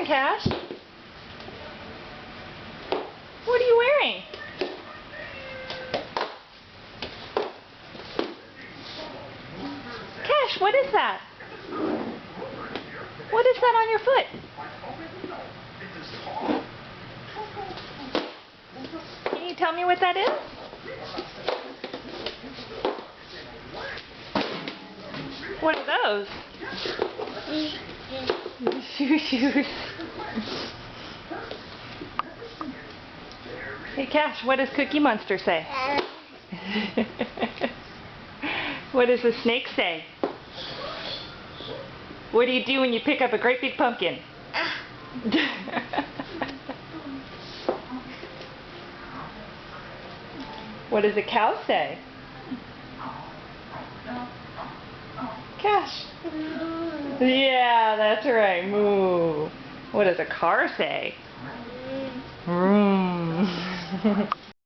Cash? What are you wearing? Cash, what is that? What is that on your foot? Can you tell me what that is? What are those? Shoes. Hey Cash, what does Cookie Monster say? What does the snake say? What do you do when you pick up a great big pumpkin? What does a cow say? Cash. Yeah, that's right. Moo. What does a car say? Vroom.